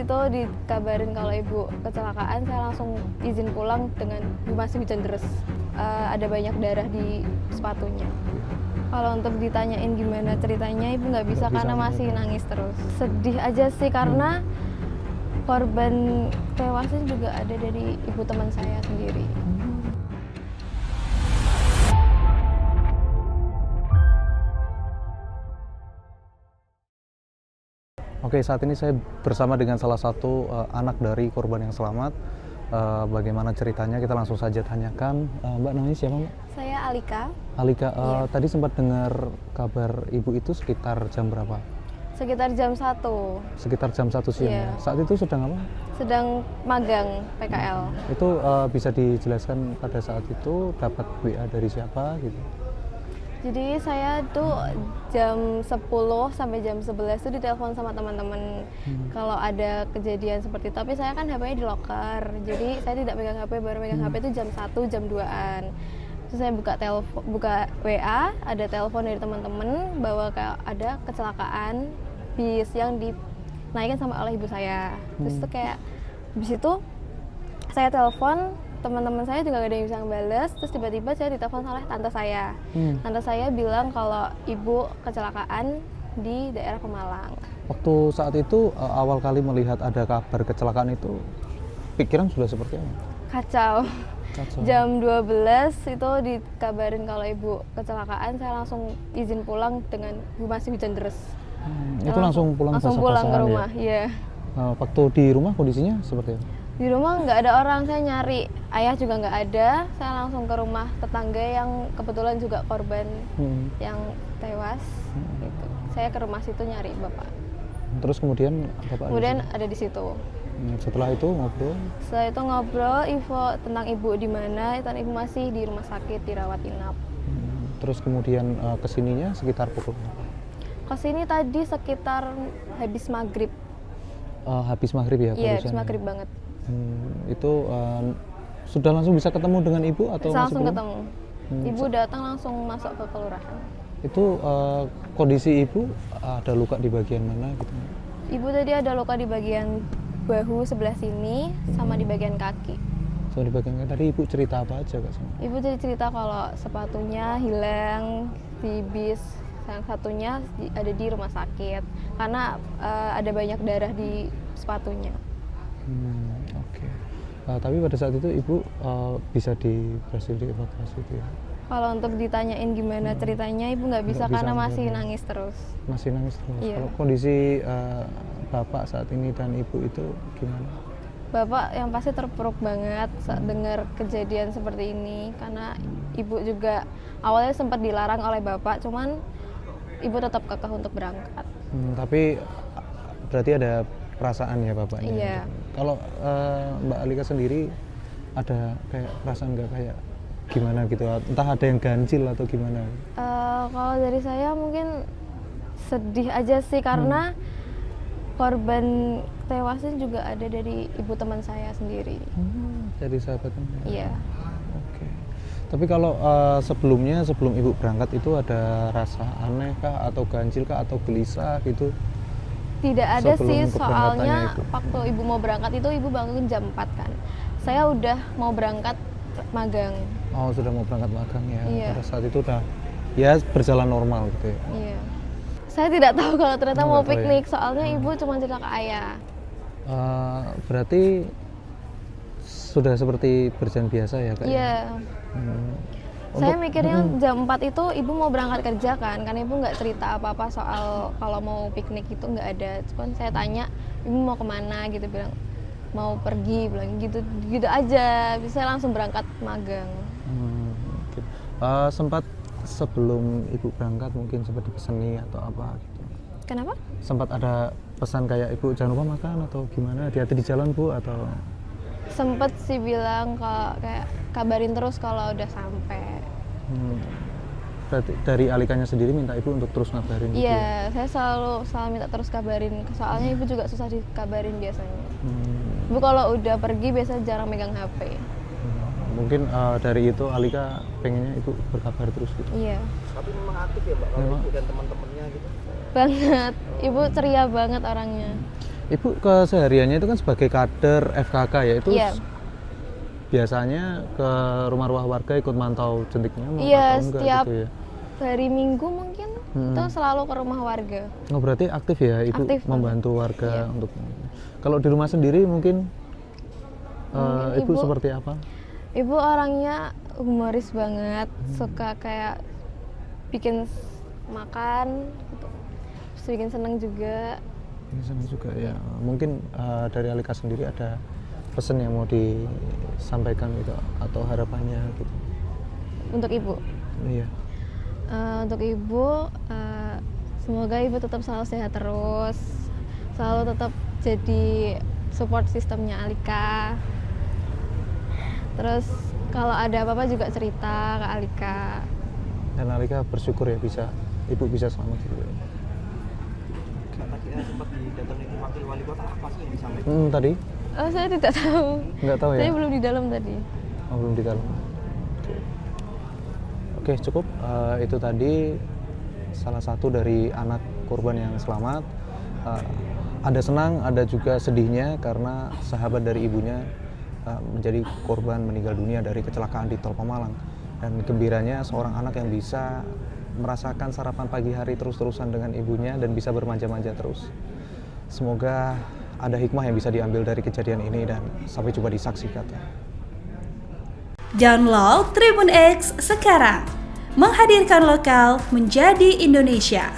itu dikabarin kalau ibu kecelakaan, saya langsung izin pulang dengan masih hujan deras. Ada banyak darah di sepatunya. Kalau untuk ditanyain gimana ceritanya, ibu nggak bisa karena masih nangis terus. Sedih aja sih karena korban tewasnya juga ada dari ibu teman saya sendiri. Oke, saat ini saya bersama dengan salah satu anak dari korban yang selamat. Bagaimana ceritanya kita langsung saja tanyakan. Mbak, namanya siapa, Mbak? Saya Alika. Alika, Iya. tadi sempat dengar kabar ibu itu sekitar jam berapa? Sekitar jam 1. Sekitar jam 1 siang. Iya. Ya? Saat itu sedang apa? Sedang magang PKL. Itu bisa dijelaskan pada saat itu dapat WA dari siapa gitu? Jadi saya tuh jam 10 sampai jam 11 tuh ditelepon sama teman-teman kalau ada kejadian seperti itu. Tapi saya kan HP-nya di locker, jadi saya tidak pegang HP, baru pegang HP itu jam 1, jam 2-an. Terus saya buka WA, ada telepon dari teman-teman bahwa ada kecelakaan bis yang dinaikin sama oleh ibu saya. Terus tuh kayak habis itu saya telepon, teman-teman saya juga gak ada yang bisa ngebales. Terus tiba-tiba saya ditelepon oleh tante saya. Tante saya bilang kalau ibu kecelakaan di daerah Pemalang. Waktu saat itu awal kali melihat ada kabar kecelakaan itu, pikiran sudah seperti apa? Kacau. Kacau. Jam 12 itu dikabarin kalau ibu kecelakaan, saya langsung izin pulang dengan masih hujan deras. Itu langsung pulang Langsung pulang ke basah-basahan rumah, ya? iya. Waktu di rumah kondisinya seperti apa? Di rumah nggak ada orang, saya nyari. Ayah juga nggak ada, saya langsung ke rumah tetangga yang kebetulan juga korban yang tewas. Gitu. Saya ke rumah situ nyari bapak. Terus kemudian bapak Ada di situ. Setelah itu ngobrol? Setelah itu ngobrol, info tentang ibu di mana, dan ibu masih di rumah sakit dirawat inap. Terus kemudian kesininya sekitar pukul berapa? Kesini tadi sekitar habis maghrib. Habis maghrib ya? Iya, habis maghrib banget. Itu sudah langsung bisa ketemu dengan ibu atau masih langsung belum? ketemu. Ibu datang langsung masuk ke kelurahan. Itu kondisi ibu ada luka di bagian mana gitu? Ibu tadi ada luka di bagian bahu sebelah sini sama di bagian kaki. So, di bagian tadi ibu cerita apa aja Kak? Ibu jadi cerita kalau sepatunya hilang di bis, yang satunya ada di rumah sakit karena ada banyak darah di sepatunya. Oke. Tapi pada saat itu ibu bisa berhasil dievakuasi itu ya? Kalau untuk ditanyain gimana ceritanya, ibu nggak bisa karena masih nangis terus. Masih nangis terus? Iya. Kalau kondisi bapak saat ini dan ibu itu gimana? Bapak yang pasti terpuruk banget saat dengar kejadian seperti ini, karena ibu juga awalnya sempat dilarang oleh bapak, cuman ibu tetap kekeh untuk berangkat. Tapi berarti ada perasaan ya bapaknya? Iya. Kalau Mbak Alika sendiri ada kayak perasaan nggak kayak gimana gitu? Entah ada yang ganjil atau gimana? Kalau dari saya mungkin sedih aja sih karena korban tewasnya juga ada dari ibu teman saya sendiri. Dari sahabatnya? Iya. Oke. Tapi kalau sebelum ibu berangkat itu ada rasa aneh kah atau ganjil kah atau gelisah gitu? Tidak ada Sebelum sih, keberangkatannya soalnya itu? waktu ibu mau berangkat itu ibu bangun jam 4 kan. Saya udah mau berangkat magang. Oh, sudah mau berangkat magang ya? Iya. Pada saat itu udah ya berjalan normal gitu ya? Iya. Saya tidak tahu kalau ternyata mau nggak tahu ya? piknik, soalnya ibu cuma cerita ke ayah. Berarti sudah seperti berjalan biasa ya Kak? Iya. Saya mikirnya jam 4 itu ibu mau berangkat kerja kan, karena ibu nggak cerita apa-apa soal kalau mau piknik itu nggak ada. Cuman saya tanya, ibu mau kemana gitu, bilang mau pergi, bilang gitu aja. Bisa langsung berangkat magang. Gitu. Sempat sebelum ibu berangkat mungkin sempat dipesani atau apa gitu? Kenapa? Sempat ada pesan kayak ibu jangan lupa makan atau gimana, hati-hati di jalan bu atau? Sempet sih bilang kayak kabarin terus kalau udah sampai. Berarti dari Alikanya sendiri minta ibu untuk terus ngabarin gitu ya? Iya, saya selalu minta terus kabarin. Soalnya ibu juga susah dikabarin biasanya. Ibu kalau udah pergi biasanya jarang megang HP. Mungkin dari itu Alika pengennya ibu berkabar terus gitu? Iya. Tapi memang aktif ya Mbak, kalau ibu dan teman-temannya gitu? Banget, ibu ceria banget orangnya. Ibu kesehariannya itu kan sebagai kader FKK ya, itu Iya. biasanya ke rumah-rumah warga ikut mantau jentiknya Iya, atau enggak setiap gitu ya? hari Minggu mungkin itu selalu ke rumah warga. Oh berarti aktif ya Ibu Aktif membantu warga Iya. untuk. Kalau di rumah sendiri mungkin, Mungkin Ibu Ibu- seperti apa? Ibu orangnya humoris banget, suka kayak bikin makan, gitu. Terus bikin seneng juga. Ini sama juga ya. Mungkin dari Alika sendiri ada pesan yang mau disampaikan gitu atau harapannya gitu. Untuk ibu, Iya. untuk ibu, semoga ibu tetap selalu sehat terus, selalu tetap jadi support sistemnya Alika. Terus kalau ada apa-apa juga cerita ke Alika. Dan Alika bersyukur ya Ibu bisa selamat juga. Tadi sempat didatengin wakil wali kota, apa sih yang disampaikan? Tadi Oh, saya tidak tahu. nggak tahu ya? Saya belum di dalam tadi. Oh, belum di dalam. Oke, cukup. Itu tadi salah satu dari anak korban yang selamat. Ada senang, ada juga sedihnya karena sahabat dari ibunya menjadi korban meninggal dunia dari kecelakaan di Tol Pemalang. Dan gembiranya seorang anak yang bisa merasakan sarapan pagi hari terus-terusan dengan ibunya dan bisa bermanja-manja terus. Semoga ada hikmah yang bisa diambil dari kejadian ini dan sampai jumpa di saksi kata. Download Tribun X sekarang, menghadirkan lokal menjadi Indonesia.